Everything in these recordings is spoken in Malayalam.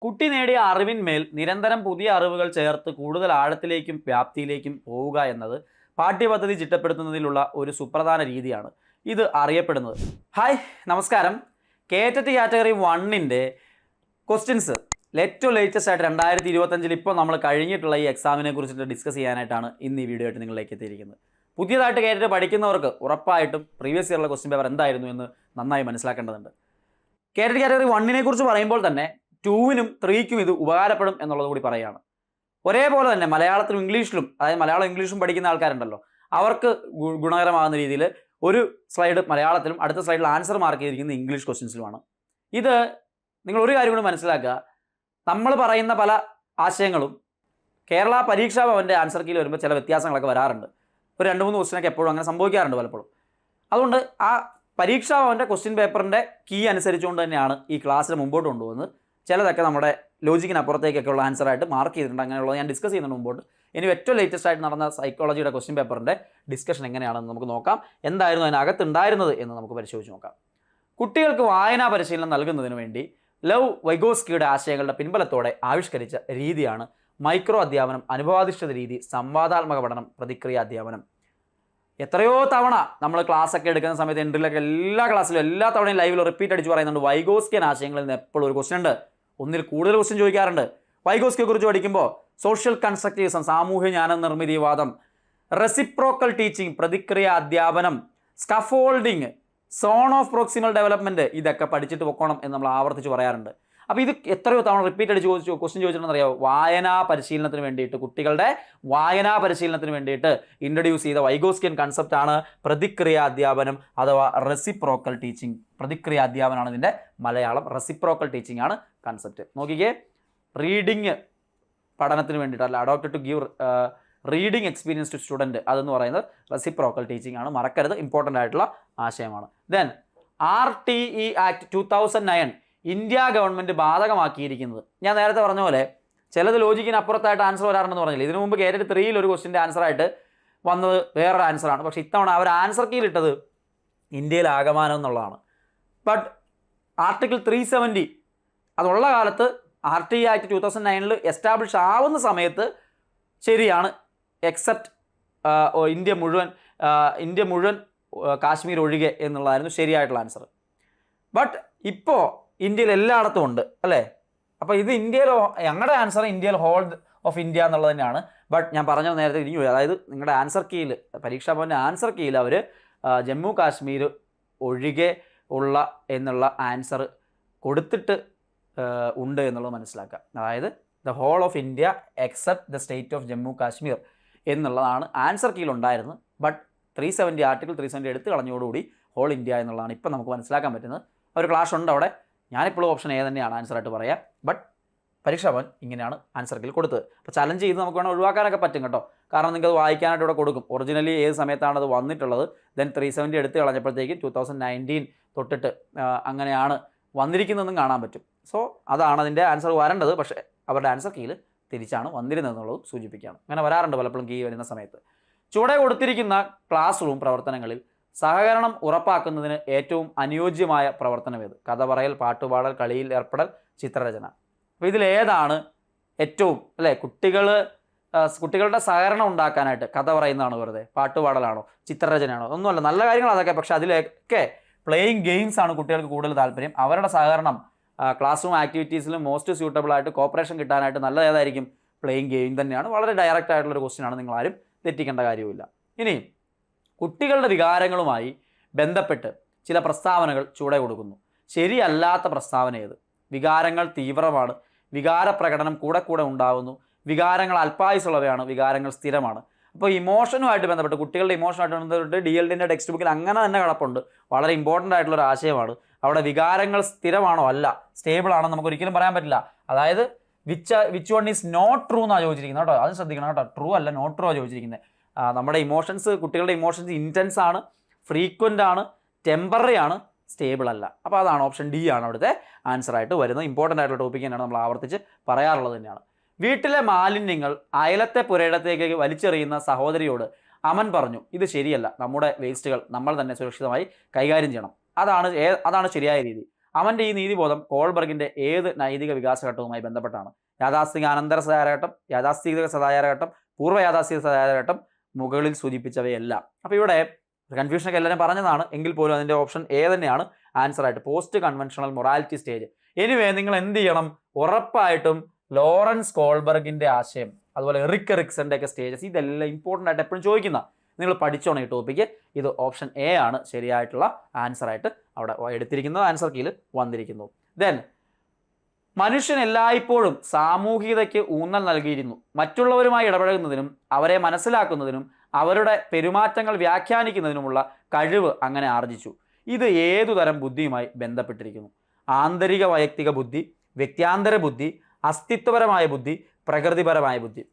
കുട്ടി നേടിയ അറിവിന്മേൽ നിരന്തരം പുതിയ അറിവുകൾ ചേർത്ത് കൂടുതൽ ആഴത്തിലേക്കും വ്യാപ്തിയിലേക്കും പോവുക എന്നത് പാഠ്യപദ്ധതി ചിട്ടപ്പെടുത്തുന്നതിലുള്ള ഒരു സുപ്രധാന രീതിയാണ്. ഇത് അറിയപ്പെടുന്നത്. ഹായ്, നമസ്കാരം. കേറ്ററ്റ് കാറ്റഗറി 1-ൻ്റെ ക്വസ്റ്റ്യൻസ് ഏറ്റവും ലേറ്റസ്റ്റ് ആയിട്ട് 2025 ഇപ്പോൾ നമ്മൾ കഴിഞ്ഞിട്ടുള്ള ഈ എക്സാമിനെ കുറിച്ചിട്ട് ഡിസ്കസ് ചെയ്യാനായിട്ടാണ് ഇന്ന് ഈ വീഡിയോ ആയിട്ട് നിങ്ങളിലേക്ക് എത്തിയിരിക്കുന്നത്. പുതിയതായിട്ട് കേറ്ററ്റ് പഠിക്കുന്നവർക്ക് ഉറപ്പായിട്ടും പ്രീവിയസ് ഇയറിലെ ക്വസ്റ്റ്യൻ പേപ്പർ എന്തായിരുന്നു എന്ന് നന്നായി മനസ്സിലാക്കേണ്ടതുണ്ട്. കേറ്ററ്റ് കാറ്റഗറി 1-നെ കുറിച്ച് പറയുമ്പോൾ തന്നെ 2-നും 3-ക്കും ഇത് ഉപകാരപ്പെടും എന്നുള്ളത് കൂടി പറയുകയാണ്. ഒരേപോലെ തന്നെ മലയാളത്തിലും ഇംഗ്ലീഷിലും, അതായത് മലയാളം ഇംഗ്ലീഷും പഠിക്കുന്ന ആൾക്കാരുണ്ടല്ലോ, അവർക്ക് ഗുണകരമാകുന്ന രീതിയിൽ ഒരു സ്ലൈഡ് മലയാളത്തിലും അടുത്ത സ്ലൈഡിൽ ആൻസർ മാർക്ക് ചെയ്തിരിക്കുന്നത് ഇംഗ്ലീഷ് ക്വസ്റ്റ്യൻസിലുമാണ്. ഇത് നിങ്ങൾ ഒരു കാര്യം കൂടി മനസ്സിലാക്കുക, നമ്മൾ പറയുന്ന പല ആശയങ്ങളും കേരള പരീക്ഷാ ഭവൻ്റെ ആൻസർ കീയിൽ വരുമ്പോൾ ചില വ്യത്യാസങ്ങളൊക്കെ വരാറുണ്ട്. ഒരു 2-3 ക്വസ്റ്റ്യനൊക്കെ എപ്പോഴും അങ്ങനെ സംഭവിക്കാറുണ്ട് പലപ്പോഴും. അതുകൊണ്ട് ആ പരീക്ഷാ ഭവൻ്റെ ക്വസ്റ്റ്യൻ പേപ്പറിൻ്റെ കീ അനുസരിച്ചുകൊണ്ട് തന്നെയാണ് ഈ ക്ലാസ്സിൽ മുമ്പോട്ട് കൊണ്ടുപോകുന്നത്. ചിലതൊക്കെ നമ്മുടെ ലോജിക്കിനപ്പുറത്തേക്കൊക്കെ ഉള്ള ആൻസറായിട്ട് മാർക്ക് ചെയ്തിട്ടുണ്ട്. അങ്ങനെയുള്ളത് ഞാൻ ഡിസ്കസ് ചെയ്യുന്നുണ്ട് മുമ്പോട്ട്. ഇനി ഏറ്റവും ലേറ്റസ്റ്റ് ആയിട്ട് നടന്ന സൈക്കോളജിയുടെ ക്വസ്റ്റ്യൻ പേപ്പറിൻ്റെ ഡിസ്കഷൻ എങ്ങനെയാണെന്ന് നമുക്ക് നോക്കാം. എന്തായിരുന്നു അതിനകത്തുണ്ടായിരുന്നത് എന്ന് നമുക്ക് പരിശോധിച്ച് നോക്കാം. കുട്ടികൾക്ക് വായനാ പരിശീലനം നൽകുന്നതിന് വേണ്ടി ലവ് വൈഗോസ്കിയുടെ ആശയങ്ങളുടെ പിൻബലത്തോടെ ആവിഷ്കരിച്ച രീതിയാണ് മൈക്രോ അധ്യാപനം, അനുഭവാധിഷ്ഠിത രീതി, സംവാദാത്മക പഠനം, പ്രതിക്രിയ അധ്യാപനം. എത്രയോ തവണ നമ്മൾ ക്ലാസ്സൊക്കെ എടുക്കുന്ന സമയത്ത് എൻട്രിലൊക്കെ എല്ലാ ക്ലാസ്സിലും എല്ലാ തവണയും ലൈവിൽ റിപ്പീറ്റ് അടിച്ച് പറയുന്നുണ്ട്, വൈഗോസ്കിയൻ ആശയങ്ങളിൽ നിന്ന് എപ്പോഴും ഒരു ക്വസ്റ്റ്യൻ ഉണ്ട്. ഒന്നിൽ കൂടുതൽ ക്വസ്റ്റ്യൻ ചോദിക്കാറുണ്ട്. വൈഗോസ്കിയെ കുറിച്ച് പഠിക്കുമ്പോൾ സോഷ്യൽ കൺസ്ട്രക്റ്റിവിസം, സാമൂഹ്യ ജ്ഞാന നിർമ്മിതിവാദം, റെസിപ്രോക്കൽ ടീച്ചിങ്, പ്രതിക്രിയ അധ്യാപനം, scaffolding, zone of proximal development, ഇതൊക്കെ പഠിച്ചിട്ട് പൊക്കോണം എന്ന് നമ്മൾ ആവർത്തിച്ച് പറയാറുണ്ട്. അപ്പോൾ ഇത് എത്രയോ തവണ റിപ്പീറ്റ് അടിച്ച് ക്വസ്റ്റ്യൻ ചോദിച്ചിട്ടുണ്ടെന്നറിയാമോ? വായനാ പരിശീലനത്തിന് വേണ്ടിയിട്ട്, കുട്ടികളുടെ വായനാ പരിശീലനത്തിന് വേണ്ടിയിട്ട് ഇൻട്രൊഡ്യൂസ് ചെയ്ത വൈഗോസ്കിയൻ കൺസെപ്റ്റാണ് പ്രതിക്രിയ അധ്യാപനം അഥവാ റെസിപ്രോക്കൽ ടീച്ചിങ്. പ്രതിക്രിയ അധ്യാപനമാണ് ഇതിൻ്റെ മലയാളം. റെസിപ്രോക്കൽ ടീച്ചിങ് ആണ് കൺസെപ്റ്റ്. നോക്കിക്കേ, റീഡിങ് പഠനത്തിന് വേണ്ടിയിട്ട്, അല്ല adopted to give reading experience to student, അതെന്ന് പറയുന്നത് റെസിപ്രോക്കൽ ടീച്ചിങ് ആണ്. മറക്കരുത്, ഇമ്പോർട്ടൻ്റ് ആയിട്ടുള്ള ആശയമാണ്. Then RTE act 2009 India government ബാധകമാക്കിയിരിക്കുന്നത്. ഞാൻ നേരത്തെ പറഞ്ഞ പോലെ ചിലത് ലോജിക്കിന് അപ്പുറത്തായിട്ട് ആൻസർ വരാറുണ്ടെന്ന് പറഞ്ഞില്ല. ഇതിനു മുമ്പ് കേറ്ററ്റ് 3-ൽ ഒരു ക്വസ്റ്റിൻ്റെ ആൻസറായിട്ട് വന്നത് വേറൊരു ആൻസറാണ്. പക്ഷേ ഇത്തവണ അവർ ആൻസർ കീയിലിട്ടത് ഇന്ത്യയിൽ ആകമാനം എന്നുള്ളതാണ്. ബട്ട് ആർട്ടിക്കിൾ 370 അതുള്ള കാലത്ത് RTE ആക്ട് 2009 എസ്റ്റാബ്ലിഷ് ആവുന്ന സമയത്ത് ശരിയാണ്, എക്സെപ്റ്റ് ഇന്ത്യ മുഴുവൻ കാശ്മീർ ഒഴികെ എന്നുള്ളതായിരുന്നു ശരിയായിട്ടുള്ള ആൻസർ. ബട്ട് ഇപ്പോൾ ഇന്ത്യയിൽ എല്ലായിടത്തും ഉണ്ട് അല്ലേ? അപ്പോൾ ഇത് ഇന്ത്യയിൽ, ഞങ്ങളുടെ ആൻസർ ഇന്ത്യയിൽ ഹോൾ ഓഫ് ഇന്ത്യ എന്നുള്ളത് തന്നെയാണ്. ബട്ട് ഞാൻ പറഞ്ഞ നേരത്തെ ഇനി, അതായത് നിങ്ങളുടെ ആൻസർ കീയിൽ, പരീക്ഷാ ഭവൻ്റെ ആൻസർ കീയിൽ അവർ ജമ്മു കാശ്മീർ ഒഴികെ ഉള്ള എന്നുള്ള ആൻസർ കൊടുത്തിട്ട് ഉണ്ട് എന്നുള്ളത് മനസ്സിലാക്കുക. അതായത് the whole of India except the state of Jammu Kashmir എന്നുള്ളതാണ് ആൻസർ കീയിൽ ഉണ്ടായിരുന്നത്. ബട്ട് ആർട്ടിക്കിൾ 370 എടുത്ത് കളഞ്ഞതോടുകൂടി ഹോൾ ഇന്ത്യ എന്നുള്ളതാണ് ഇപ്പം നമുക്ക് മനസ്സിലാക്കാൻ പറ്റുന്നത്. ഒരു ക്ലാഷ് ഉണ്ട് അവിടെ. ഞാനിപ്പോഴും ഓപ്ഷൻ A തന്നെയാണ് ആൻസറായിട്ട് പറയാം. ബട്ട് പരീക്ഷാ ഭവൻ ഇങ്ങനെയാണ് ആൻസർ കീയിൽ കൊടുത്തത്. അപ്പോൾ ചലഞ്ച് ചെയ്ത് നമുക്ക് വേണം ഒഴിവാക്കാനൊക്കെ പറ്റും കേട്ടോ. കാരണം നിങ്ങൾക്ക് അത് വായിക്കാനായിട്ട് ഇവിടെ കൊടുക്കും. ഒറിജിനലി ഏത് സമയത്താണ് അത് വന്നിട്ടുള്ളത്. ദെൻ 370 എടുത്ത് കളഞ്ഞപ്പോഴത്തേക്കും 2019 തൊട്ടിട്ട് അങ്ങനെയാണ് വന്നിരിക്കുന്നതെന്നും കാണാൻ പറ്റും. സോ അതാണ് അതിൻ്റെ ആൻസർ വരേണ്ടത്. പക്ഷേ അവരുടെ ആൻസർ കീയിൽ തിരിച്ചാണ് വന്നിരുന്നതെന്നുള്ളത് സൂചിപ്പിക്കുകയാണ്. അങ്ങനെ വരാറുണ്ട് പലപ്പോഴും കീ വരുന്ന സമയത്ത്. ചുവടെ കൊടുത്തിരിക്കുന്ന ക്ലാസ് റൂം പ്രവർത്തനങ്ങളിൽ സഹകരണം ഉറപ്പാക്കുന്നതിന് ഏറ്റവും അനുയോജ്യമായ പ്രവർത്തനം ഏത്? കഥ പറയൽ, പാട്ടുപാടൽ, കളിയിൽ ഏർപ്പെടൽ, ചിത്രരചന. അപ്പോൾ ഇതിലേതാണ് ഏറ്റവും, അല്ലേ, കുട്ടികളുടെ സഹകരണം ഉണ്ടാക്കാനായിട്ട് കഥ പറയുന്നതാണോ, വെറുതെ പാട്ടുപാടലാണോ, ചിത്രരചനയാണോ? ഒന്നുമല്ല, നല്ല കാര്യങ്ങൾ അതൊക്കെ. പക്ഷേ അതിലൊക്കെ പ്ലേയിങ് ഗെയിംസ് ആണ് കുട്ടികൾക്ക് കൂടുതൽ താല്പര്യം. അവരുടെ സഹകരണം ക്ലാസ് റൂം ആക്ടിവിറ്റീസിലും മോസ്റ്റ് സ്യൂട്ടബിൾ ആയിട്ട് കോപ്പറേഷൻ കിട്ടാനായിട്ട് നല്ല ഏതായിരിക്കും? പ്ലേയിങ് ഗെയിം തന്നെയാണ്. വളരെ ഡയറക്റ്റ് ആയിട്ടുള്ളൊരു ക്വസ്റ്റ്യനാണ്, നിങ്ങളാരും തെറ്റിക്കേണ്ട കാര്യമില്ല. ഇനി കുട്ടികളുടെ വികാരങ്ങളുമായി ബന്ധപ്പെട്ട് ചില പ്രസ്താവനകൾ ചൂടെ കൊടുക്കുന്നു. ശരിയല്ലാത്ത പ്രസ്താവന ഏത്? വികാരങ്ങൾ തീവ്രമാണ്, വികാര പ്രകടനം കൂടെ ഉണ്ടാകുന്നു, വികാരങ്ങൾ അല്പായുസുള്ളവയാണ്, വികാരങ്ങൾ സ്ഥിരമാണ്. അപ്പോൾ ഇമോഷനുമായിട്ട് ബന്ധപ്പെട്ട്, കുട്ടികളുടെ ഇമോഷനുമായിട്ട് ബന്ധപ്പെട്ട് DLDൻ്റെ ടെക്സ്റ്റ് ബുക്കിൽ അങ്ങനെ തന്നെ കിടപ്പുണ്ട്. വളരെ ഇമ്പോർട്ടൻ്റ് ആയിട്ടുള്ളൊരു ആശയമാണ്. അവിടെ വികാരങ്ങൾ സ്ഥിരമാണോ, അല്ല സ്റ്റേബിൾ ആണെന്ന് നമുക്ക് ഒരിക്കലും പറയാൻ പറ്റില്ല. അതായത് which one is not true എന്നാണ് ചോദിച്ചിരിക്കുന്നത് കേട്ടോ. അത് ശ്രദ്ധിക്കണം കേട്ടോ. ട്രൂ അല്ല, നോട്ട് ട്രൂ ആണ് ചോദിച്ചിരിക്കുന്നത്. നമ്മുടെ ഇമോഷൻസ്, കുട്ടികളുടെ ഇമോഷൻസ് ഇൻറ്റൻസ് ആണ്, ഫ്രീക്വൻ്റ് ആണ്, ടെമ്പററി ആണ്, സ്റ്റേബിൾ അല്ല. അപ്പോൾ അതാണ് ഓപ്ഷൻ D ആണ് അവിടുത്തെ ആൻസറായിട്ട് വരുന്നത്. ഇമ്പോർട്ടൻ്റ് ആയിട്ടുള്ള ടോപ്പിക് തന്നെയാണ്, നമ്മൾ ആവർത്തിച്ച് പറയാറുള്ളത് തന്നെയാണ്. വീട്ടിലെ മാലിന്യങ്ങൾ അയലത്തെ പുരയിടത്തേക്ക് വലിച്ചെറിയുന്ന സഹോദരിയോട് അമൻ പറഞ്ഞു, ഇത് ശരിയല്ല, നമ്മുടെ വേസ്റ്റുകൾ നമ്മൾ തന്നെ സുരക്ഷിതമായി കൈകാര്യം ചെയ്യണം. അതാണ് ശരിയായ രീതി. അവൻ്റെ ഈ നീതിബോധം കോൾബർഗിൻ്റെ ഏത് നൈതിക വികാസഘട്ടവുമായി ബന്ധപ്പെട്ടാണ്? യാഥാസ്ഥിക അനന്തര സദാചാരഘട്ടം, യാഥാസ്ഥിക സദാചാരഘട്ടം, പൂർവ്വ യാഥാസ്ഥിക സദാചാരഘട്ടം, മുകളിൽ സൂചിപ്പിച്ചവയെല്ലാം. അപ്പോൾ ഇവിടെ കൺഫ്യൂഷനൊക്കെ എല്ലാവരും പറഞ്ഞതാണ്, എങ്കിൽ പോലും അതിൻ്റെ ഓപ്ഷൻ എ തന്നെയാണ് ആൻസർ ആയിട്ട്. Post conventional morality stage. Anyway നിങ്ങൾ എന്ത് ചെയ്യണം? ഉറപ്പായിട്ടും ലോറൻസ് കോൾബർഗിൻ്റെ ആശയം, അതുപോലെ എറിക് എറിക്സന്റെ ഒക്കെ സ്റ്റേജസ്, ഇതെല്ലാം ഇമ്പോർട്ടൻ്റ് ആയിട്ട് എപ്പോഴും ചോദിക്കുന്ന, നിങ്ങൾ പഠിച്ചോണം ഈ ടോപ്പിക്ക്. ഇത് ഓപ്ഷൻ എ ആണ് ശരിയായിട്ടുള്ള ആൻസർ ആയിട്ട് അവിടെ എടുത്തിരിക്കുന്നത്, ആൻസർ കീയിൽ വന്നിരിക്കുന്നു. ദെൻ മനുഷ്യൻ എല്ലായ്പ്പോഴും സാമൂഹികതയ്ക്ക് ഊന്നൽ നൽകിയിരുന്നു. മറ്റുള്ളവരുമായി ഇടപഴകുന്നതിനും അവരെ മനസ്സിലാക്കുന്നതിനും അവരുടെ പെരുമാറ്റങ്ങൾ വ്യാഖ്യാനിക്കുന്നതിനുമുള്ള കഴിവ് അങ്ങനെ ആർജിച്ചു. ഇത് ഏതുതരം ബുദ്ധിയുമായി ബന്ധപ്പെട്ടിരിക്കുന്നു? ആന്തരിക വൈയക്തിക ബുദ്ധി, വ്യക്തിയാന്തര ബുദ്ധി, അസ്തിത്വപരമായ ബുദ്ധി, പ്രകൃതിപരമായ ബുദ്ധി.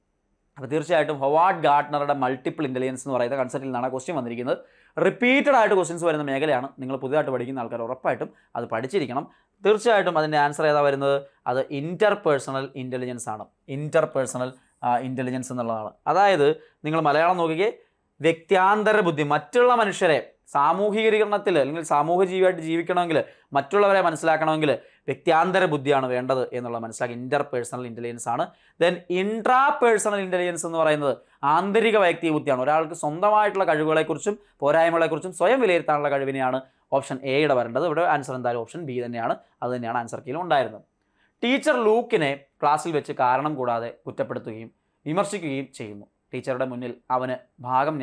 അപ്പോൾ തീർച്ചയായിട്ടും ഹൊവാർഡ് ഗാർട്ട്നറുടെ മൾട്ടിപ്പിൾ ഇൻ്റലിജൻസ് എന്ന് പറയുന്ന കൺസെപ്റ്റിൽ നിന്നാണ് ക്വസ്റ്റ്യൻ വന്നിരിക്കുന്നത്. റിപ്പീറ്റഡ് ആയിട്ട് ക്വസ്റ്റ്യൻസ് വരുന്ന മേഖലയാണ്. നിങ്ങൾ പുതിയതായിട്ട് പഠിക്കുന്ന ആൾക്കാർ ഉറപ്പായിട്ടും അത് പഠിച്ചിരിക്കണം. തീർച്ചയായിട്ടും അതിൻ്റെ ആൻസർ ഏതാ വരുന്നത്? അത് ഇൻ്റർപേഴ്സണൽ ഇൻ്റലിജൻസ് ആണ്. ഇൻ്റർപേഴ്സണൽ ഇൻ്റലിജൻസ് എന്നുള്ളതാണ്. അതായത് നിങ്ങൾ മലയാളം നോക്കിക്കേ, വ്യക്തിയാന്തര ബുദ്ധി, മറ്റുള്ള മനുഷ്യരെ സാമൂഹികീകരണത്തിൽ അല്ലെങ്കിൽ സാമൂഹ്യ ജീവിയായിട്ട് ജീവിക്കണമെങ്കിൽ, മറ്റുള്ളവരെ മനസ്സിലാക്കണമെങ്കിൽ വ്യക്തിയാന്തര ബുദ്ധിയാണ് വേണ്ടത് എന്നുള്ളത് മനസ്സിലാക്കി. ഇൻ്റർപേഴ്സണൽ ഇൻ്റലിജൻസ് ആണ്. ദെൻ ഇൻട്രാപേഴ്സണൽ ഇൻ്റലിജൻസ് എന്ന് പറയുന്നത് ആന്തരിക വൈയക്തിക ബുദ്ധിയാണ്. ഒരാൾക്ക് സ്വന്തമായിട്ടുള്ള കഴിവുകളെക്കുറിച്ചും പോരായ്മകളെക്കുറിച്ചും സ്വയം വിലയിരുത്താനുള്ള കഴിവിനെയാണ് ഓപ്ഷൻ എയുടെ വരേണ്ടത്. ഇവിടെ ആൻസർ എന്തായാലും ഓപ്ഷൻ ബി തന്നെയാണ്. അത് തന്നെയാണ് ആൻസർ കീയിൽ ഉണ്ടായിരുന്നത്. ടീച്ചർ ലൂക്കിനെ ക്ലാസ്സിൽ വെച്ച് കാരണം കൂടാതെ കുറ്റപ്പെടുത്തുകയും വിമർശിക്കുകയും ചെയ്യുന്നു. ടീച്ചറുടെ മുന്നിൽ അവൻ്റെ ഭാഗം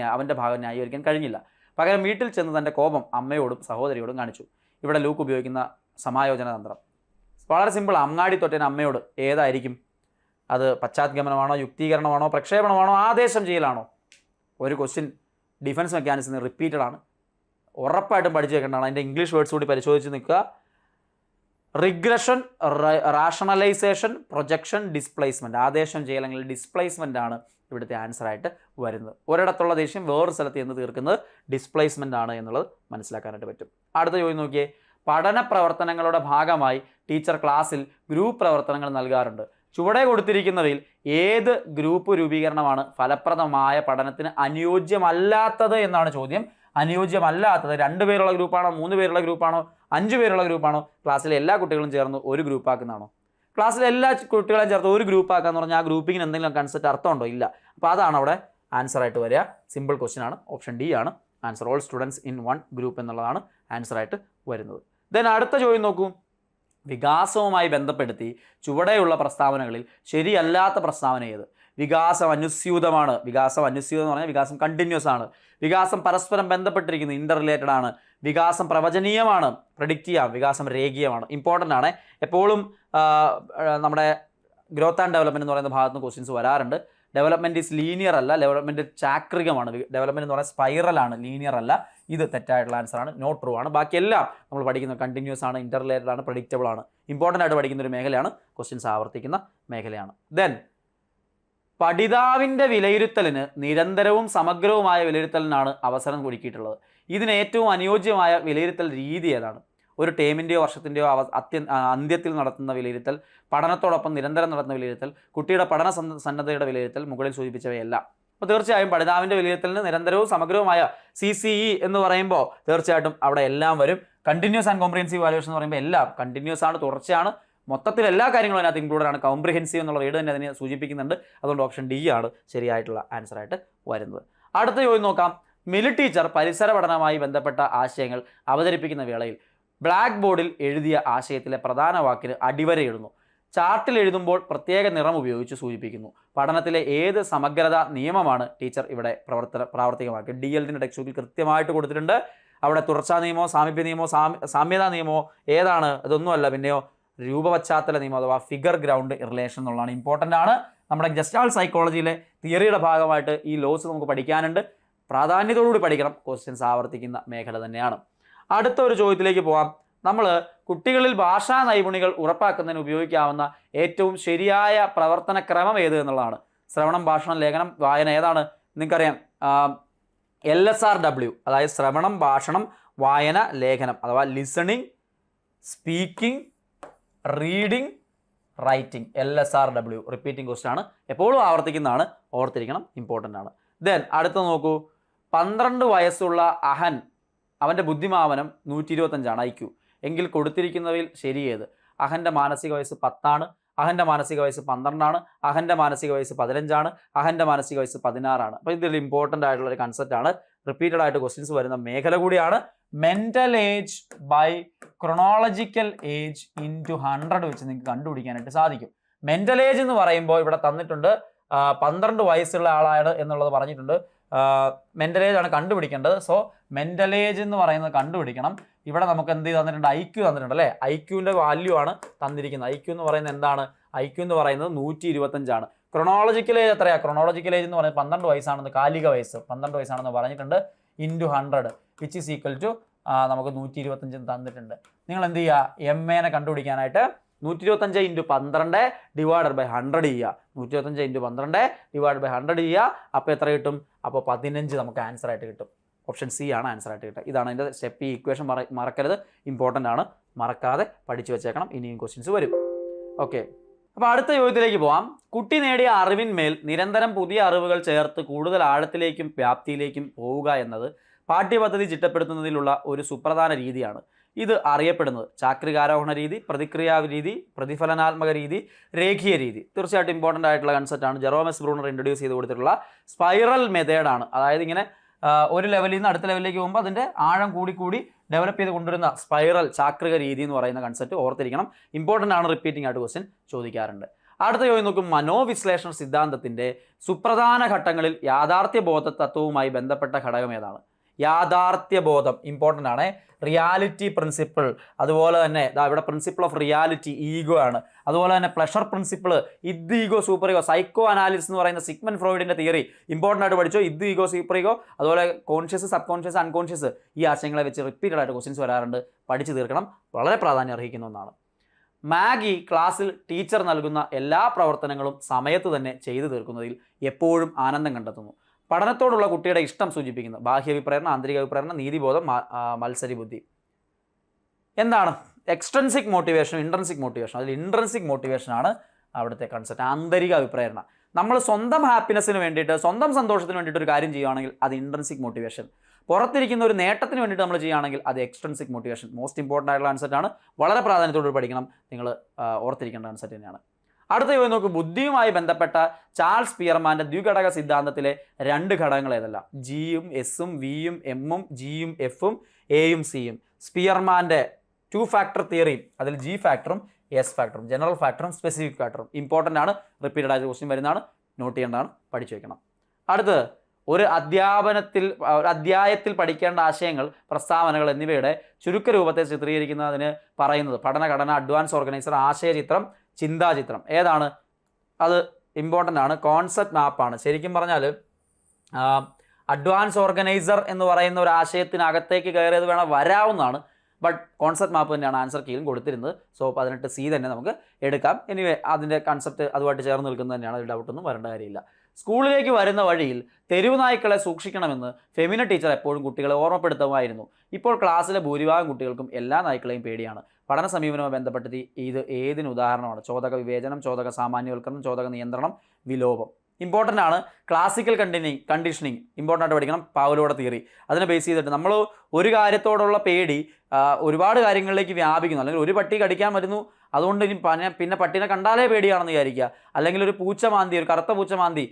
ന്യായീകരിക്കാൻ കഴിഞ്ഞില്ല. പകരം വീട്ടിൽ ചെന്ന് തൻ്റെ കോപം അമ്മയോടും സഹോദരിയോടും കാണിച്ചു. ഇവിടെ ലൂക്ക് ഉപയോഗിക്കുന്ന സമായോജന തന്ത്രം വളരെ സിമ്പിൾ. അങ്ങാടി തൊട്ടേന് അമ്മയോട് ഏതായിരിക്കും? അത് പശ്ചാത്ഗമനമാണോ, യുക്തീകരണമാണോ, പ്രക്ഷേപണമാണോ, ആദേശം ചെയ്യലാണോ? ഒരു ക്വസ്റ്റ്യൻ ഡിഫൻസ് മെക്കാനിസം റിപ്പീറ്റഡ് ആണ്, ഉറപ്പായിട്ടും പഠിച്ചു വെക്കേണ്ടതാണ്. അതിൻ്റെ ഇംഗ്ലീഷ് വേർഡ്സ് കൂടി പരിശോധിച്ച് നിൽക്കുക. Regression, rationalisation, projection, displacement. ആദേശം ചെയ്യൽ അല്ലെങ്കിൽ ഡിസ്പ്ലേസ്മെൻ്റ് ആണ് ഇവിടുത്തെ ആൻസർ ആയിട്ട് വരുന്നത്. ഒരിടത്തുള്ള ദേഷ്യം വേറൊരു സ്ഥലത്ത് എന്ന് തീർക്കുന്നത് ഡിസ്പ്ലേസ്മെൻ്റ് ആണ് എന്നുള്ളത് മനസ്സിലാക്കാനായിട്ട് പറ്റും. അടുത്ത ചോദ്യം നോക്കിയേ. പഠന പ്രവർത്തനങ്ങളുടെ ഭാഗമായി ടീച്ചർ ക്ലാസ്സിൽ ഗ്രൂപ്പ് പ്രവർത്തനങ്ങൾ നൽകാറുണ്ട്. ചുവടെ കൊടുത്തിരിക്കുന്നവയിൽ ഏത് ഗ്രൂപ്പ് രൂപീകരണമാണ് ഫലപ്രദമായ പഠനത്തിന് അനുയോജ്യമല്ലാത്തത് എന്നാണ് ചോദ്യം. അനുയോജ്യമല്ലാത്തത് 2 പേരുള്ള ഗ്രൂപ്പാണോ, 3 പേരുള്ള ഗ്രൂപ്പാണോ, 5 പേരുള്ള ഗ്രൂപ്പാണോ, ക്ലാസ്സിലെ എല്ലാ കുട്ടികളും ചേർന്ന് ഒരു ഗ്രൂപ്പാക്കുന്നതാണോ? ക്ലാസ്സിലെ എല്ലാ കുട്ടികളെയും ചേർത്ത് ഒരു ഗ്രൂപ്പാക്കാന്ന് പറഞ്ഞാൽ ആ ഗ്രൂപ്പിങ്ങിന് എന്തെങ്കിലും കൺസെപ്റ്റ് അർത്ഥമുണ്ടോ? ഇല്ല. അപ്പോൾ അതാണ് അവിടെ ആൻസർ ആയിട്ട് വരിക. സിമ്പിൾ ക്വസ്റ്റ്യൻ ആണ്. ഓപ്ഷൻ ഡി ആണ് answer. All students in one group എന്നുള്ളതാണ് ആൻസർ ആയിട്ട് വരുന്നത്. ദെൻ അടുത്ത ചോദ്യം നോക്കൂ. വികാസവുമായി ബന്ധപ്പെടുത്തി ചുവടെയുള്ള പ്രസ്താവനകളിൽ ശരിയല്ലാത്ത പ്രസ്താവന ഏത്? വികാസം അനുസ്യൂതമാണ്. വികാസം അനുസ്യൂതം എന്ന് പറഞ്ഞാൽ വികാസം കണ്ടിന്യൂസ് ആണ്. വികാസം പരസ്പരം ബന്ധപ്പെട്ടിരിക്കുന്നു, ഇൻ്റർ റിലേറ്റഡ് ആണ്. വികാസം പ്രവചനീയമാണ്, പ്രെഡിക്റ്റ് ചെയ്യാം. വികാസം രേഖീയമാണ്. ഇമ്പോർട്ടൻ്റ് ആണ്. എപ്പോഴും നമ്മുടെ ഗ്രോത്ത് ആൻഡ് ഡെവലപ്മെൻറ്റ് എന്ന് പറയുന്ന ഭാഗത്ത് നിന്ന് ക്വസ്റ്റ്യൻസ് വരാറുണ്ട്. ഡെവലപ്മെൻറ്റ് ഈസ് ലീനിയർ അല്ല, ഡെവലപ്മെൻറ്റ് ചാക്രികമാണ്. ഡെവലപ്മെൻറ്റ് എന്ന് പറയുന്നത് സ്പൈറലാണ്, ലീനിയർ അല്ല. ഇത് തെറ്റായിട്ടുള്ള ആൻസറാണ്, നോട്ട് ട്രൂ ആണ്. ബാക്കിയെല്ലാം നമ്മൾ പഠിക്കുന്നത് കണ്ടിന്യൂസ് ആണ്, ഇൻ്റർ റിലേറ്റഡ് ആണ്, പ്രഡിക്റ്റബിൾ ആണ്. ഇമ്പോർട്ടൻ്റ് ആയിട്ട് പഠിക്കുന്ന ഒരു മേഖലയാണ്, ക്വസ്റ്റ്യൻസ് ആവർത്തിക്കുന്ന മേഖലയാണ്. ദെൻ പഠിതാവിൻ്റെ വിലയിരുത്തലിന് നിരന്തരവും സമഗ്രവുമായ വിലയിരുത്തലിനാണ് അവസരം ഒരുക്കിയിട്ടുള്ളത്. ഇതിന് ഏറ്റവും അനുയോജ്യമായ വിലയിരുത്തൽ രീതി ഏതാണ്? ഒരു ടേമിൻ്റെയോ വർഷത്തിൻ്റെയോ അന്ത്യത്തിൽ നടത്തുന്ന വിലയിരുത്തൽ, പഠനത്തോടൊപ്പം നിരന്തരം നടത്തുന്ന വിലയിരുത്തൽ, കുട്ടിയുടെ പഠന സന്നദ്ധതയുടെ വിലയിരുത്തൽ, മുകളിൽ സൂചിപ്പിച്ചവയെല്ലാം. അപ്പോൾ തീർച്ചയായും പഠിതാവിൻ്റെ വിലയിരുത്തലിന് നിരന്തരവും സമഗ്രവുമായ CCE എന്ന് പറയുമ്പോൾ തീർച്ചയായിട്ടും അവിടെ എല്ലാം വരും. കണ്ടിന്യൂസ് ആൻഡ് കോംപ്രിഹെൻസീവ് വാല്യുവേഷൻ എന്ന് പറയുമ്പോൾ എല്ലാം കണ്ടിന്യൂസ് ആണ്, തുടർച്ചയാണ്. മൊത്തത്തിൽ എല്ലാ കാര്യങ്ങളും അതിനകത്ത് ഇൻക്ലൂഡഡ് ആണ്. കോംപ്രിഹെൻസീവ് എന്നുള്ള വേർഡ് തന്നെ അതിനെ സൂചിപ്പിക്കുന്നുണ്ട്. അതുകൊണ്ട് ഓപ്ഷൻ ഡി ആണ് ശരിയായിട്ടുള്ള ആൻസർ ആയിട്ട് വരുന്നത്. അടുത്ത ചോദ്യം നോക്കാം. മിലി ടീച്ചർ പരിസര പഠനവുമായി ബന്ധപ്പെട്ട ആശയങ്ങൾ അവതരിപ്പിക്കുന്ന വേളയിൽ ബ്ലാക്ക് ബോർഡിൽ എഴുതിയ ആശയത്തിലെ പ്രധാന വാക്കിന് അടിവരയിടുന്നു. ചാർട്ടിൽ എഴുതുമ്പോൾ പ്രത്യേക നിറം ഉപയോഗിച്ച് സൂചിപ്പിക്കുന്നു. പഠനത്തിലെ ഏത് സമഗ്രത നിയമമാണ് ടീച്ചർ ഇവിടെ പ്രാവർത്തികമാക്കി? DLD ടെക്സ്റ്റ് ബുക്കിൽ കൃത്യമായിട്ട് കൊടുത്തിട്ടുണ്ട്. അവിടെ തുടർച്ചാ നിയമമോ, സാമീപ്യ നിയമമോ, സാമ്യതാ നിയമമോ ഏതാണ്? ഇതൊന്നുമല്ല. പിന്നെയോ രൂപപശ്ചാത്തല നിയമം അഥവാ ഫിഗർ ഗ്രൗണ്ട് റിലേഷൻ എന്നുള്ളതാണ്. ഇമ്പോർട്ടൻ്റ് ആണ്. നമ്മുടെ ഗസ്റ്റാൾട്ട് സൈക്കോളജിയിലെ തിയറിയുടെ ഭാഗമായിട്ട് ഈ ലോസ് നമുക്ക് പഠിക്കാനുണ്ട്. പ്രാധാന്യത്തോടുകൂടി പഠിക്കണം. ക്വസ്റ്റ്യൻസ് ആവർത്തിക്കുന്ന മേഖല തന്നെയാണ്. അടുത്ത ഒരു ചോദ്യത്തിലേക്ക് പോകാം. നമ്മൾ കുട്ടികളിൽ ഭാഷാ നൈപുണികൾ ഉറപ്പാക്കുന്നതിന് ഉപയോഗിക്കാവുന്ന ഏറ്റവും ശരിയായ പ്രവർത്തന ക്രമം ഏത് എന്നുള്ളതാണ്. ശ്രവണം, ഭാഷണം, ലേഖനം, വായന ഏതാണ്? നിങ്ങൾക്കറിയാം, LSRW, അതായത് ശ്രവണം, ഭാഷണം, വായന, ലേഖനം അഥവാ listening, speaking, reading, writing. LSRW repeating question ആണ്, എപ്പോഴും ആവർത്തിക്കുന്നതാണ്, ഓർത്തിരിക്കണം, ഇമ്പോർട്ടൻ്റ് ആണ്. ദെൻ അടുത്ത നോക്കൂ. 12 വയസ്സുള്ള അഹൻ, അവൻ്റെ ബുദ്ധിമാപനം 125 IQ. എങ്കിൽ കൊടുത്തിരിക്കുന്നവയിൽ ശരിയേത്? അഹൻ്റെ മാനസിക വയസ്സ് 10 അഹൻ്റെ മാനസിക വയസ്സ് 12 അഹൻ്റെ മാനസിക വയസ്സ് 15 അഹൻ്റെ മാനസിക വയസ്സ് 16. അപ്പോൾ ഇതിൽ ഇമ്പോർട്ടൻ്റ് ആയിട്ടുള്ള ഒരു കൺസെപ്റ്റ് ആണ്, റിപ്പീറ്റഡ് ആയിട്ട് ക്വസ്റ്റ്യൻസ് വരുന്ന മേഖല കൂടിയാണ്. Mental age by chronological age into 100 വെച്ച് നിങ്ങൾക്ക് കണ്ടുപിടിക്കാനായിട്ട് സാധിക്കും. മെന്റൽ ഏജ് എന്ന് പറയുമ്പോൾ ഇവിടെ തന്നിട്ടുണ്ട് 12 വയസ്സുള്ള ആളാണ് എന്നുള്ളത് പറഞ്ഞിട്ടുണ്ട്. മെന്റൽ ഏജ് ആണ് കണ്ടുപിടിക്കേണ്ടത്. സോ മെന്റൽ ഏജ് എന്ന് പറയുന്നത് കണ്ടുപിടിക്കണം. ഇവിടെ നമുക്ക് എന്ത് തന്നിട്ടുണ്ട്? IQ തന്നിട്ടുണ്ട് അല്ലേ? IQവിൻ്റെ വാല്യൂ ആണ് തന്നിരിക്കുന്നത്. IQ എന്ന് പറയുന്നത് എന്താണ്? IQ എന്ന് പറയുന്നത് 125 ക്രൊണോളജിക്കൽ ഏജ് എത്രയാണ്? ക്രൊണോളജിക്കൽ ഏജ് എന്ന് പറയുന്നത് 12 വയസ്സാണെന്ന്, കാലിക വയസ്സ് 12 വയസ്സാണെന്ന് പറഞ്ഞിട്ടുണ്ട്. Into 100 which is equal to നമുക്ക് 125 തന്നിട്ടുണ്ട്. നിങ്ങൾ എന്ത് ചെയ്യുക? MAനെ കണ്ടുപിടിക്കാനായിട്ട് 125 × 12 ഡിവൈഡഡ് ബൈ 100 ചെയ്യുക. 125 × 12 ഡിവൈഡ് ബൈ 100 ചെയ്യുക. അപ്പോൾ എത്ര കിട്ടും? അപ്പോൾ 15 നമുക്ക് ആൻസർ ആയിട്ട് കിട്ടും. ഓപ്ഷൻ സി ആണ് ആൻസർ ആയിട്ട് കിട്ടുക. ഇതാണ് അതിൻ്റെ സ്റ്റെപ്പ്. ഈ ഇക്വേഷൻ മറക്കരുത്, ഇമ്പോർട്ടൻ്റ് ആണ്, മറക്കാതെ പഠിച്ചു വെച്ചേക്കണം. ഇനിയും ക്വസ്റ്റ്യൻസ് വരും. ഓക്കെ, അപ്പോൾ അടുത്ത ചോദ്യത്തിലേക്ക് പോവാം. കുട്ടി നേടിയ അറിവിന്മേൽ നിരന്തരം പുതിയ അറിവുകൾ ചേർത്ത് കൂടുതൽ ആഴത്തിലേക്കും വ്യാപ്തിയിലേക്കും പോവുക എന്നത് പാഠ്യപദ്ധതി ചിട്ടപ്പെടുത്തുന്നതിലുള്ള ഒരു സുപ്രധാന രീതിയാണ്. ഇത് അറിയപ്പെടുന്നത് ചാക്രികാരോഹണ രീതി, പ്രതിക്രിയാ രീതി, പ്രതിഫലനാത്മക രീതി, രേഖീയ രീതി. തീർച്ചയായിട്ടും ഇമ്പോർട്ടൻ്റ് ആയിട്ടുള്ള കൺസെപ്റ്റാണ്. ജെറോമസ് ബ്രൂണർ ഇൻട്രൊഡ്യൂസ് ചെയ്ത് കൊടുത്തിട്ടുള്ള സ്പൈറൽ മെത്തേഡാണ്. അതായത് ഇങ്ങനെ ഒരു ലെവലിൽ നിന്ന് അടുത്ത ലെവലിലേക്ക് പോകുമ്പോൾ അതിൻ്റെ ആഴം കൂടി ഡെവലപ്പ് ചെയ്ത് കൊണ്ടുവരുന്ന സ്പൈറൽ ചാക്രിക രീതി എന്ന് പറയുന്ന കൺസെപ്റ്റ് ഓർത്തിരിക്കണം. ഇമ്പോർട്ടൻ്റ് ആണ്, റിപ്പീറ്റിംഗ് ആയിട്ട് ക്വസ്റ്റ്യൻ ചോദിക്കാറുണ്ട്. അടുത്ത ചോദ്യം നോക്കും. മനോവിശ്ലേഷണ സിദ്ധാന്തത്തിൻ്റെ സുപ്രധാന ഘട്ടങ്ങളിൽ യാഥാർത്ഥ്യബോധ തത്വവുമായി ബന്ധപ്പെട്ട ഘടകം ഏതാണ്? യാഥാർത്ഥ്യബോധം ഇമ്പോർട്ടൻ്റ് ആണ്. റിയാലിറ്റി പ്രിൻസിപ്പിൾ, അതുപോലെ തന്നെ ഇവിടെ പ്രിൻസിപ്പിൾ ഓഫ് റിയാലിറ്റി ഈഗോ ആണ്. അതുപോലെ തന്നെ pleasure principle, id ego superego, psychoanalysis എന്ന് പറയുന്ന സിഗ്മണ്ട് ഫ്രോയിഡിൻ്റെ തിയറി ഇമ്പോർട്ടൻ്റ് ആയിട്ട് പഠിച്ചോ. ഇദ് ഈഗോ സൂപ്പർ ഈഗോ, അതുപോലെ കോൺഷ്യസ്, സബ് കോൺഷ്യസ്, അൺകോൺഷ്യസ്, ഈ ആശയങ്ങളെ വെച്ച് റിപ്പീറ്റഡ് ആയിട്ട് ക്വസ്റ്റ്യൻസ് വരാറുണ്ട്. പഠിച്ചു തീർക്കണം, വളരെ പ്രാധാന്യം അർഹിക്കുന്ന ഒന്നാണ്. മാഗി ക്ലാസ്സിൽ ടീച്ചർ നൽകുന്ന എല്ലാ പ്രവർത്തനങ്ങളും സമയത്ത് തന്നെ ചെയ്തു തീർക്കുന്നതിൽ എപ്പോഴും ആനന്ദം കണ്ടെത്തുന്നു. പഠനത്തോടുള്ള കുട്ടിയുടെ ഇഷ്ടം സൂചിപ്പിക്കുന്നു. ബാഹ്യവിപ്രേരണ, ആന്തരിക വിപ്രേരണ, നീതിബോധം, മത്സരി ബുദ്ധി. എന്താണ് എക്സ്ട്രൻസിക് മോട്ടിവേഷൻ, ഇൻട്രൻസിക് മോട്ടിവേഷൻ? അതിൽ ഇൻട്രൻസിക് മോട്ടിവേഷൻ ആണ് അവിടുത്തെ കൺസെപ്റ്റ്. ആന്തരിക വിപ്രേരണ. നമ്മൾ സ്വന്തം ഹാപ്പിനെസ്സിന് വേണ്ടിയിട്ട്, സ്വന്തം സന്തോഷത്തിന് വേണ്ടിയിട്ട് ഒരു കാര്യം ചെയ്യുകയാണെങ്കിൽ അത് ഇൻട്രൻസിക് മോട്ടിവേഷൻ. പുറത്തിരിക്കുന്ന ഒരു നേട്ടത്തിന് വേണ്ടിയിട്ട് നമ്മൾ ചെയ്യുകയാണെങ്കിൽ അത് എക്സ്ട്രൻസിക് മോട്ടിവേഷൻ. മോസ്റ്റ് ഇമ്പോർട്ടൻ്റ് ആയിട്ടുള്ള കൺസെപ്റ്റ് ആണ്. വളരെ പ്രാധാന്യത്തോട് പഠിക്കണം. നിങ്ങൾ ഓർത്തിരിക്കേണ്ട കൺസെപ്റ്റ് തന്നെയാണ്. അടുത്ത ചോദ്യം നോക്കൂ. ബുദ്ധിയുമായി ബന്ധപ്പെട്ട ചാൾസ് പിയർമാൻ്റെ ദ്വിഘടക സിദ്ധാന്തത്തിലെ 2 ഘടകങ്ങൾ ഏതെല്ലാം? ജിയും എസും, വിയും എമ്മും, ജിയും എഫും, എയും സിയും. സ്പിയർമാൻ്റെ 2 ഫാക്ടർ തിയറിയും അതിൽ ജി ഫാക്ടറും എസ് ഫാക്ടറും, ജനറൽ ഫാക്ടറും സ്പെസിഫിക് ഫാക്ടറും. ഇമ്പോർട്ടൻ്റ് ആണ്, റിപ്പീറ്റഡ് ആയിട്ട് ക്വസ്റ്റ്യൻ വരുന്നതാണ്, നോട്ട് ചെയ്യേണ്ടതാണ്, പഠിച്ചു വയ്ക്കണം. അടുത്തത് ഒരു അധ്യായത്തിൽ പഠിക്കേണ്ട ആശയങ്ങൾ, പ്രസ്താവനകൾ എന്നിവയുടെ ചുരുക്കരൂപത്തെ ചിത്രീകരിക്കുന്നതിന് പറയുന്നത് പഠനഘടന, അഡ്വാൻസ് ഓർഗനൈസർ, ആശയചിത്രം, ചിന്താചിത്രം. ഏതാണ്? അത് ഇമ്പോർട്ടൻ്റ് ആണ്, കോൺസെപ്റ്റ് മാപ്പാണ്. ശരിക്കും പറഞ്ഞാൽ അഡ്വാൻസ് ഓർഗനൈസർ എന്ന് പറയുന്ന ഒരു ആശയത്തിനകത്തേക്ക് കയറിയത് വരാവുന്നതാണ്. ബട്ട് കോൺസെപ്റ്റ് മാപ്പ് തന്നെയാണ് ആൻസർ കീഴിൽ കൊടുത്തിരുന്നത്. സോ 18C തന്നെ നമുക്ക് എടുക്കാം. എനിവേ അതിൻ്റെ കൺസെപ്റ്റ് അതുമായിട്ട് ചേർന്ന് നിൽക്കുന്നത് തന്നെയാണ്, അതിൽ ഡൗട്ടൊന്നും വരേണ്ട കാര്യമില്ല. സ്കൂളിലേക്ക് വരുന്ന വഴിയിൽ തെരുവ് നായ്ക്കളെ സൂക്ഷിക്കണമെന്ന് ഫെമിന ടീച്ചർ എപ്പോഴും കുട്ടികളെ ഓർമ്മപ്പെടുത്തുമായിരുന്നു. ഇപ്പോൾ ക്ലാസ്സിലെ ഭൂരിഭാഗം കുട്ടികൾക്കും എല്ലാ നായ്ക്കളെയും പേടിയാണ്. പഠന സമീപനവുമായി ബന്ധപ്പെട്ട് ഇത് ഏതിന് ഉദാഹരണമാണ്? ചോദക വിവേചനം, ചോദക സാമാന്യവൽക്കരണം, ചോദക നിയന്ത്രണം, വിലോപം. ഇമ്പോർട്ടൻ്റ് ആണ്. ക്ലാസിക്കൽ കണ്ടീഷനിങ് ഇമ്പോർട്ടൻ്റ് ആയിട്ട് പഠിക്കണം. പാവലോയുടെ തിയറി അതിനെ ബേസ് ചെയ്തിട്ട് നമ്മൾ ഒരു കാര്യത്തോടുള്ള പേടി ഒരുപാട് കാര്യങ്ങളിലേക്ക് വ്യാപിക്കുന്നു. അല്ലെങ്കിൽ ഒരു പട്ടി കടിക്കാൻ വരുന്നു, അതുകൊണ്ട് ഇനി പിന്നെ പട്ടിനെ കണ്ടാലേ പേടിയാണെന്ന് വിചാരിക്കുക. അല്ലെങ്കിൽ ഒരു പൂച്ച മാന്തി, ഒരു കറുത്ത പൂച്ച മാന്തി,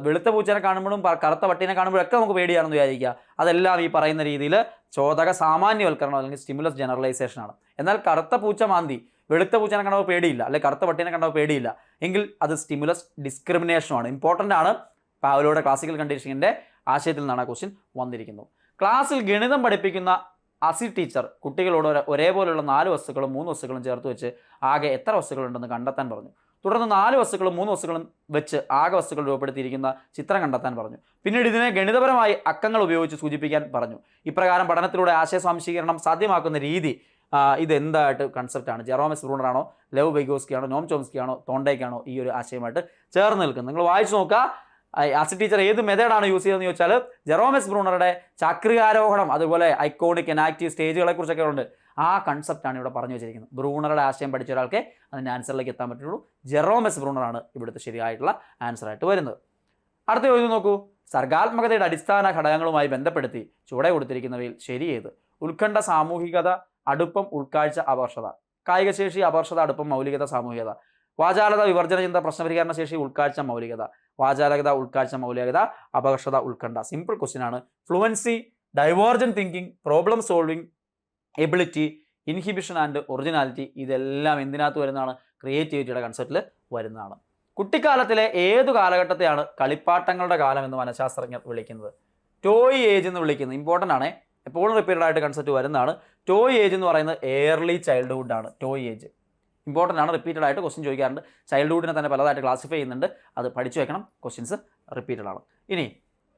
വെളുത്ത പൂച്ചനെ കാണുമ്പോഴും കറുത്ത പട്ടീനെ കാണുമ്പോഴൊക്കെ നമുക്ക് പേടിയാണെന്ന് വിചാരിക്കുക. അതെല്ലാം ഈ പറയുന്ന രീതിയിൽ ചോദക സാമാന്യവൽക്കരണം അല്ലെങ്കിൽ സ്റ്റിമുലസ് ജനറലൈസേഷൻ ആണ്. എന്നാൽ കറുത്ത പൂച്ച മാന്തി വെളുത്ത പൂച്ചനെ കണ്ടപ്പോൾ പേടിയില്ല, അല്ലെങ്കിൽ കറുത്ത പട്ടീനെ കണ്ടപ്പോൾ പേടിയില്ല എങ്കിൽ അത് സ്റ്റിമുലസ് ഡിസ്ക്രിമിനേഷനുമാണ്. ഇമ്പോർട്ടൻ്റ് ആണ്. പാവലോയുടെ ക്ലാസിക്കൽ കണ്ടീഷനിങ്ങിൻ്റെ ആശയത്തിൽ നിന്നാണ് ആ ക്വസ്റ്റ്യൻ വന്നിരിക്കുന്നത്. ക്ലാസ്സിൽ ഗണിതം പഠിപ്പിക്കുന്ന അസി ടീച്ചർ കുട്ടികളോട് ഒരേപോലെയുള്ള 4 വസ്തുക്കളും 3 വസ്തുക്കളും ചേർത്ത് വെച്ച് ആകെ എത്ര വസ്തുക്കളുണ്ടെന്ന് കണ്ടെത്താൻ പറഞ്ഞു. തുടർന്ന് 4 വസ്തുക്കളും 3 വസ്തുക്കളും വെച്ച് ആകെ വസ്തുക്കൾ രൂപപ്പെടുത്തിയിരിക്കുന്ന ചിത്രം കണ്ടെത്താൻ പറഞ്ഞു. പിന്നീട് ഇതിനെ ഗണിതപരമായി അക്കങ്ങൾ ഉപയോഗിച്ച് സൂചിപ്പിക്കാൻ പറഞ്ഞു. ഇപ്രകാരം പഠനത്തിലൂടെ ആശയസ്വാംശീകരണം സാധ്യമാക്കുന്ന രീതി ഇതെന്തായിട്ട് കൺസെപ്റ്റാണ്? ജെറോമസ് ബ്രൂണർ ആണോ, ലെവ് വൈഗോസ്കി ആണോ, നോം ചോംസ്കി ആണോ, തോണ്ടേക്കാണോ ഈ ഒരു ആശയമായിട്ട് ചേർന്ന് നിൽക്കുന്നത്? നിങ്ങൾ വായിച്ചു നോക്കുക. ആസി ടീച്ചർ ഏത് മെത്തേഡാണ് യൂസ് ചെയ്തതെന്ന് ചോദിച്ചാൽ ജെറോമസ് ബ്രൂണറുടെ ചക്രികാരോഹണം, അതുപോലെ ഐക്കോണിക് എനാക്റ്റീവ് സ്റ്റേജുകളെ കുറിച്ചൊക്കെ ഉണ്ട്. ആ കൺസെപ്റ്റാണ് ഇവിടെ പറഞ്ഞു വെച്ചിരിക്കുന്നത്. ബ്രൂണറുടെ ആശയം പഠിച്ച ഒരാൾക്ക് അതിൻ്റെ ആൻസറിലേക്ക് എത്താൻ പറ്റുള്ളൂ. ജെറോമസ് ബ്രൂണറാണ് ഇവിടുത്തെ ശരിയായിട്ടുള്ള ആൻസറായിട്ട് വരുന്നത്. അടുത്ത ചോദ്യം നോക്കൂ. സർഗാത്മകതയുടെ അടിസ്ഥാന ഘടകങ്ങളുമായി ബന്ധപ്പെടുത്തി ചുവടെ കൊടുത്തിരിക്കുന്നവയിൽ ശരിയേത്? ഉത്കണ്ഠ, സാമൂഹികത, അടുപ്പം, ഉൾക്കാഴ്ച, അപകർഷത. കായികശേഷി, അപകർഷത, അടുപ്പം, മൗലികത, സാമൂഹികത. വാചാലത, വിവർജന ചിന്ത, പ്രശ്നപരിഹരണ ശേഷി, ഉൾക്കാഴ്ച, മൗലികത. വാചാലകത, ഉൾക്കാഴ്ച, മൗലികത, അപകർഷത, ഉത്കണ്ഠ. സിമ്പിൾ ക്വസ്റ്റ്യൻ ആണ്. Fluency, divergent thinking, problem solving ability, inhibition and originality, ഇതെല്ലാം എന്തിനകത്ത് വരുന്നതാണ്? ക്രിയേറ്റിവിറ്റിയുടെ കൺസെപ്റ്റിൽ വരുന്നതാണ്. കുട്ടിക്കാലത്തിലെ ഏതു കാലഘട്ടത്തെയാണ് കളിപ്പാട്ടങ്ങളുടെ കാലം എന്ന് മനഃശാസ്ത്രജ്ഞർ വിളിക്കുന്നത്? ടോയ് ഏജ് എന്ന് വിളിക്കുന്നത്. ഇമ്പോർട്ടൻ്റ് ആണ്, എപ്പോഴും റിപ്പീറ്റഡ് ആയിട്ട് കൺസെപ്റ്റ് വരുന്നതാണ്. ടോയ് ഏജ് എന്ന് പറയുന്നത് ഏർലി ചൈൽഡ്ഹുഡ് ആണ്. ടോയ് ഏജ് ഇമ്പോർട്ടൻ്റ് ആണ്, റിപ്പീറ്റഡ് ആയിട്ട് ക്വസ്റ്റ്യൻ ചോദിക്കാറുണ്ട്. ചൈൽഡ്ഹുഡിനെ തന്നെ പലതായിട്ട് ക്ലാസിഫൈ ചെയ്യുന്നുണ്ട്, അത് പഠിച്ചു വെക്കണം. ക്വസ്റ്റ്യൻസ് റിപ്പീറ്റഡ് ആണ്. ഇനി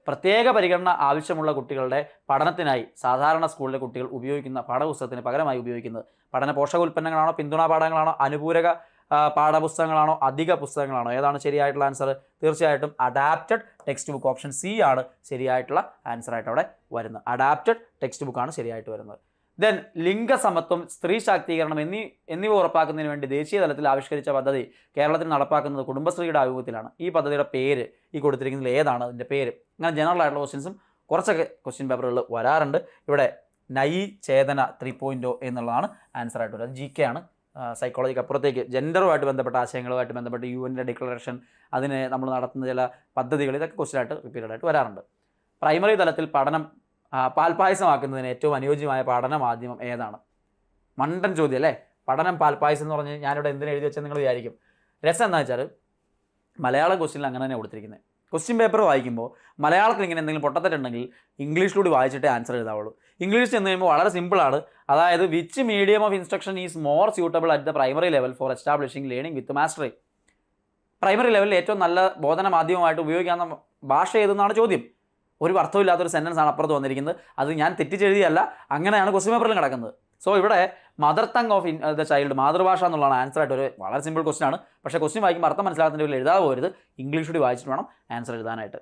പ്രത്യേക പരിഗണന ആവശ്യമുള്ള കുട്ടികളുടെ പഠനത്തിനായി സാധാരണ സ്കൂളിലെ കുട്ടികൾ ഉപയോഗിക്കുന്ന പാഠപുസ്തകത്തിന് പകരമായി ഉപയോഗിക്കുന്നത് പഠന പോഷക ഉൽപ്പന്നങ്ങളാണോ, പിന്തുണാ പാഠങ്ങളാണോ, അനുപൂരക പാഠപുസ്തകങ്ങളാണോ, അധിക പുസ്തകങ്ങളാണോ? ഏതാണ് ശരിയായിട്ടുള്ള ആൻസർ? തീർച്ചയായിട്ടും adapted text book, option C ആണ് ശരിയായിട്ടുള്ള ആൻസറായിട്ട് അവിടെ വരുന്നത്. അഡാപ്റ്റഡ് ടെക്സ്റ്റ് ബുക്കാണ് ശരിയായിട്ട് വരുന്നത്. ദെൻ ലിംഗസമത്വം, സ്ത്രീ ശാക്തീകരണം എന്നിവ ഉറപ്പാക്കുന്നതിന് വേണ്ടി ദേശീയ തലത്തിൽ ആവിഷ്കരിച്ച പദ്ധതി കേരളത്തിൽ നടപ്പാക്കുന്നത് കുടുംബശ്രീയുടെ ആഭിമുഖ്യത്തിലാണ്. ഈ പദ്ധതിയുടെ പേര് ഈ കൊടുത്തിരിക്കുന്നതിൽ ഏതാണ് അതിൻ്റെ പേര്? അങ്ങനെ ജനറൽ ആയിട്ടുള്ള ക്വസ്റ്റ്യൻസും കുറച്ചൊക്കെ ക്വസ്റ്റ്യൻ പേപ്പറുകളിൽ വരാറുണ്ട്. ഇവിടെ നൈ ചേതന 3.0 എന്നുള്ളതാണ് ആൻസറായിട്ട് വരുന്നത്. GK ആണ്. സൈക്കോളജിക്ക് അപ്പുറത്തേക്ക് ജെൻഡറുമായിട്ട് ബന്ധപ്പെട്ട ആശയങ്ങളുമായിട്ട് ബന്ധപ്പെട്ട് UN ഡിക്ലറേഷൻ, അതിന് നമ്മൾ നടത്തുന്ന ചില പദ്ധതികൾ, ഇതൊക്കെ ക്വസ്റ്റ്യനായിട്ട് റിപ്പീറ്റഡ് ആയിട്ട് വരാറുണ്ട്. പ്രൈമറി തലത്തിൽ പഠനം പാൽപ്പായസമാക്കുന്നതിന് ഏറ്റവും അനുയോജ്യമായ പഠന മാധ്യമം ഏതാണ്? മണ്ടൻ ചോദ്യം അല്ലേ? പഠനം പാൽപ്പായസം എന്ന് പറഞ്ഞ് ഞാനിവിടെ എന്തിനു എഴുതി വെച്ചാൽ നിങ്ങൾ വിചാരിക്കും. രസം എന്താ വെച്ചാൽ മലയാളം ക്വസ്റ്റ്യനിൽ അങ്ങനെ തന്നെ കൊടുത്തിരിക്കുന്നത്. ക്വസ്റ്റ്യൻ പേപ്പർ വായിക്കുമ്പോൾ മലയാളത്തിൽ ഇങ്ങനെ എന്തെങ്കിലും പൊട്ടത്തിട്ടുണ്ടെങ്കിൽ ഇംഗ്ലീഷിലൂടെ വായിച്ചിട്ടേ ആൻസർ എഴുതാവുള്ളൂ. ഇംഗ്ലീഷ് ചെന്ന് കഴിയുമ്പോൾ വളരെ സിമ്പിളാണ്. അതായത് which medium of instruction is more suitable at the primary level four establishing learning with mastery? Primary ലെവലിൽ ഏറ്റവും നല്ല ബോധന മാധ്യമമായിട്ട് ഉപയോഗിക്കാവുന്ന ഭാഷ ഏതെന്നാണ് ചോദ്യം. ഒരു അർത്ഥമില്ലാത്തൊരു സെൻറ്റൻസ് ആണ് അപ്പുറത്ത് വന്നിരിക്കുന്നത്. അത് ഞാൻ തെറ്റിച്ചെഴുതിയല്ല, അങ്ങനെയാണ് ക്വസ്റ്റ്യൻ പേപ്പറിൽ കിടക്കുന്നത്. സോ ഇവിടെ mother tongue of the child, മാതൃഭാഷ എന്നുള്ളതാണ് ആൻസറായിട്ട്. ഒരു വളരെ സിമ്പിൾ ക്വസ്റ്റ്യൻ ആണ്. പക്ഷേ ക്വസ്റ്റ്യൻ വായിക്കുമ്പോൾ അർത്ഥം മനസ്സിലാക്കുന്നതിൻ്റെ പേരിൽ എഴുതാതെ പോരുത്, ഇംഗ്ലീഷ് കൂടി വായിച്ചിട്ട് വേണം ആൻസർ എഴുതാനായിട്ട്.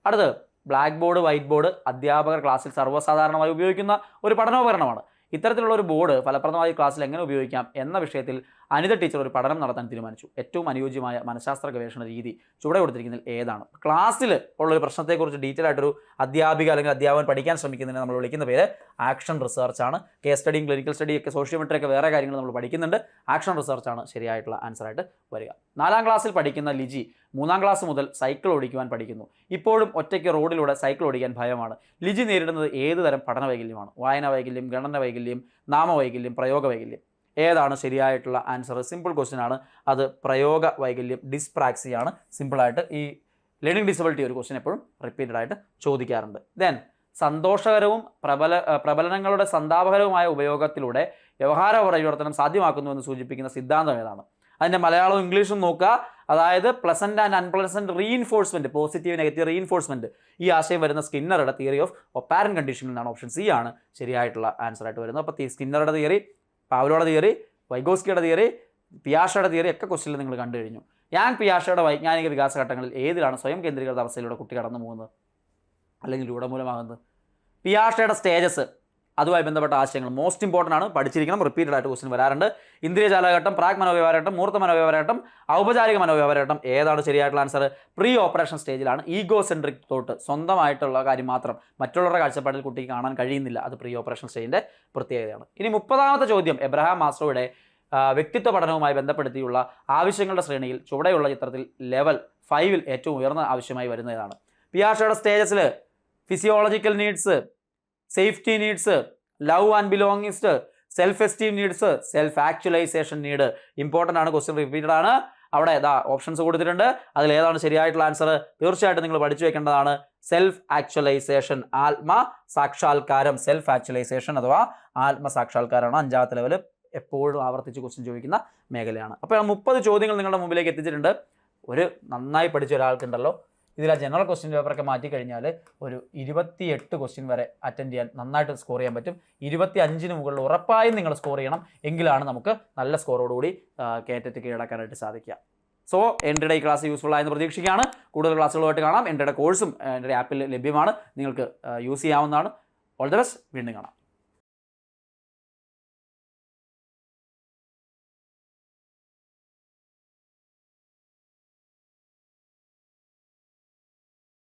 അടുത്ത് ബ്ലാക്ക് ബോർഡ്, വൈറ്റ് ബോർഡ് അധ്യാപകർ ക്ലാസ്സിൽ സർവ്വസാധാരണമായി ഉപയോഗിക്കുന്ന ഒരു പഠനോപകരണമാണ്. ഇത്തരത്തിലുള്ള ഒരു ബോർഡ് ഫലപ്രദമായി ക്ലാസ്സിൽ എങ്ങനെ ഉപയോഗിക്കാം എന്ന വിഷയത്തിൽ അനിത ടീച്ചർ ഒരു പഠനം നടത്താൻ തീരുമാനിച്ചു. ഏറ്റവും അനുയോജ്യമായ മനഃശാസ്ത്ര ഗവേഷണ രീതി ചുവടെ കൊടുത്തിരിക്കുന്നതിൽ ഏതാണ്? ക്ലാസ്സിൽ ഉള്ളൊരു പ്രശ്നത്തെക്കുറിച്ച് ഡീറ്റെയിൽ ആയിട്ടൊരു അധ്യാപിക അല്ലെങ്കിൽ അധ്യാപകൻ പഠിക്കാൻ ശ്രമിക്കുന്നതിന് നമ്മൾ വിളിക്കുന്ന പേര് ആക്ഷൻ റിസർച്ച് ആണ്. കേസ് സ്റ്റഡിയും ക്ലിനിക്കൽ സ്റ്റഡിയും ഒക്കെ സോഷ്യോമെട്രി ഒക്കെ വേറെ കാര്യങ്ങൾ നമ്മൾ പഠിക്കുന്നുണ്ട്. ആക്ഷൻ റിസർച്ചാണ് ശരിയായിട്ടുള്ള ആൻസറായിട്ട് വരിക. 4ാം ക്ലാസ്സിൽ പഠിക്കുന്ന ലിജി 3ാം ക്ലാസ് മുതൽ സൈക്കിൾ ഓടിക്കുവാൻ പഠിക്കുന്നു. ഇപ്പോഴും ഒറ്റയ്ക്ക് റോഡിലൂടെ സൈക്കിൾ ഓടിക്കാൻ ഭയമാണ്. ലിജി നേരിടുന്നത് ഏത് തരം പഠന വൈകല്യമാണ്? വായന വൈകല്യം, ഗണന വൈകല്യം, നാമവൈകല്യം, പ്രയോഗ വൈകല്യം. ഏതാണ് ശരിയായിട്ടുള്ള ആൻസർ? സിമ്പിൾ ക്വസ്റ്റ്യൻ ആണ്, അത് പ്രയോഗ വൈകല്യം, ഡിസ്പ്രാക്സിയാണ്. സിമ്പിളായിട്ട് ഈ ലേണിംഗ് ഡിസബിലിറ്റി ഒരു ക്വസ്റ്റ്യൻ എപ്പോഴും റിപ്പീറ്റഡ് ആയിട്ട് ചോദിക്കാറുണ്ട്. ദെൻ സന്തോഷകരവും പ്രബലനങ്ങളുടെ സന്താപകരവുമായ ഉപയോഗത്തിലൂടെ വ്യവഹാര പരിവർത്തനം സാധ്യമാക്കുന്നുവെന്ന് സൂചിപ്പിക്കുന്ന സിദ്ധാന്തം ഏതാണ്? അതിൻ്റെ മലയാളവും ഇംഗ്ലീഷും നോക്കുക. അതായത് pleasant and unpleasant reinforcement, positive negative reinforcement, ഈ ആശയം വരുന്ന സ്കിന്നറുടെ തിയറി ഓഫ് ഒപ്പാരൻറ്റ് കണ്ടീഷനിൽ നിന്നാണ്. ഓപ്ഷൻ സി ആണ് ശരിയായിട്ടുള്ള ആൻസറായിട്ട് വരുന്നത്. അപ്പോൾ സ്കിന്നറുടെ തിയറി, പാവ്ലോയുടെ തിയറി, വൈഗോസ്കിയുടെ തിയറി, പിയാഷയുടെ തിയറി ഒക്കെ ക്വസ്റ്റ്യനിൽ നിങ്ങൾ കണ്ടു കഴിഞ്ഞു. യാങ് പിയാഷയുടെ വൈജ്ഞാനിക വികാസ ഘട്ടങ്ങളിൽ ഏതിലാണ് സ്വയം കേന്ദ്രീകൃത അവസ്ഥയിലൂടെ കുട്ടി കടന്നു പോകുന്നത് അല്ലെങ്കിൽ രൂഢമൂലമാകുന്നത്? പിയാഷയുടെ സ്റ്റേജസ്, അതുമായി ബന്ധപ്പെട്ട ആശയങ്ങൾ മോസ്റ്റ് ഇമ്പോർട്ടൻ്റ് ആണ്, പഠിച്ചിരിക്കണം. റിപ്പീറ്റഡ് ആയിട്ട് ക്വസ്റ്റ്യൻ വരാറുണ്ട്. ഇന്ദ്രിയജാലഘട്ടം, പ്രാഗ് മനോവ്യവഹാരഘട്ടം, മൂർത്ത മനോവ്യവഹാരഘട്ടം, ഔപചാരിക മനോവ്യവഹാരഘട്ടം. ഏതാണ് ശരിയായിട്ടുള്ള ആൻസർ? പ്രീ ഓപ്പറേഷൻ സ്റ്റേജിലാണ്. ഈഗോ സെൻട്രിക് തോട്ട്, സ്വന്തമായിട്ടുള്ള കാര്യം മാത്രം മറ്റുള്ളവരുടെ കാഴ്ചപ്പാടിൽ കുട്ടിക്ക് കാണാൻ കഴിയുന്നില്ല. അത് പ്രീ ഓപ്പറേഷൻ സ്റ്റേജിൻ്റെ പ്രത്യേകതയാണ്. ഇനി 30ാമത്തെ ചോദ്യം എബ്രഹാം മാസ്ലോയുടെ വ്യക്തിത്വ പഠനവുമായി ബന്ധപ്പെടുത്തിയുള്ള ആവശ്യങ്ങളുടെ ശ്രേണിയിൽ ചുവടെയുള്ള ചിത്രത്തിൽ ലെവൽ 5-ൽ ഏറ്റവും ഉയർന്ന ആവശ്യമായി വരുന്നതാണ്. പിയാഷയുടെ സ്റ്റേജസിൽ physiological needs, safety needs, love and belongings, self esteem needs, self actualisation need. Important ആണ്, ക്വസ്റ്റ്യൻ റിപ്പീറ്റഡ് ആണ്. അവിടെ ഓപ്ഷൻസ് കൊടുത്തിട്ടുണ്ട്. അതിൽ ഏതാണ് ശരിയായിട്ടുള്ള ആൻസർ? തീർച്ചയായിട്ടും നിങ്ങൾ പഠിച്ചു വെക്കേണ്ടതാണ്. സെൽഫ് ആക്ച്വലൈസേഷൻ, ആത്മസാക്ഷാത്കാരം. സെൽഫ് ആക്ച്വലൈസേഷൻ അഥവാ ആത്മസാക്ഷാത്കാരമാണ് 5ാമത്തെ ലെവൽ. എപ്പോഴും ആവർത്തിച്ച് ക്വസ്റ്റ്യൻ ചോദിക്കുന്ന മേഖലയാണ്. അപ്പോൾ 30 ചോദ്യങ്ങൾ നിങ്ങളുടെ മുമ്പിലേക്ക് എത്തിച്ചിട്ടുണ്ട്. ഒരു നന്നായി പഠിച്ച ഒരാൾക്കുണ്ടല്ലോ, ഇതിൽ ആ ജനറൽ ക്വസ്റ്റ്യൻ പേപ്പറൊക്കെ മാറ്റിക്കഴിഞ്ഞാൽ ഒരു 28 ക്വസ്റ്റ്യൻ വരെ അറ്റൻഡ് ചെയ്യാൻ, നന്നായിട്ട് സ്കോർ ചെയ്യാൻ പറ്റും. 25-ന് മുകളിൽ ഉറപ്പായും നിങ്ങൾ സ്കോർ ചെയ്യണം. എങ്കിലാണ് നമുക്ക് നല്ല സ്കോറോടുകൂടി കേറ്ററ്റ് കീഴടക്കാനായിട്ട് സാധിക്കുക. സോ എൻ്റെ ഈ ക്ലാസ് യൂസ്ഫുൾ ആയെന്ന് പ്രതീക്ഷിക്കുകയാണ്. കൂടുതൽ ക്ലാസ്സുകളുമായിട്ട് കാണാം. എൻ്റെ കോഴ്സും എൻ്റെ ആപ്പിൽ ലഭ്യമാണ്, നിങ്ങൾക്ക് യൂസ് ചെയ്യാവുന്നതാണ്. All the best. വീണ്ടും കാണാം.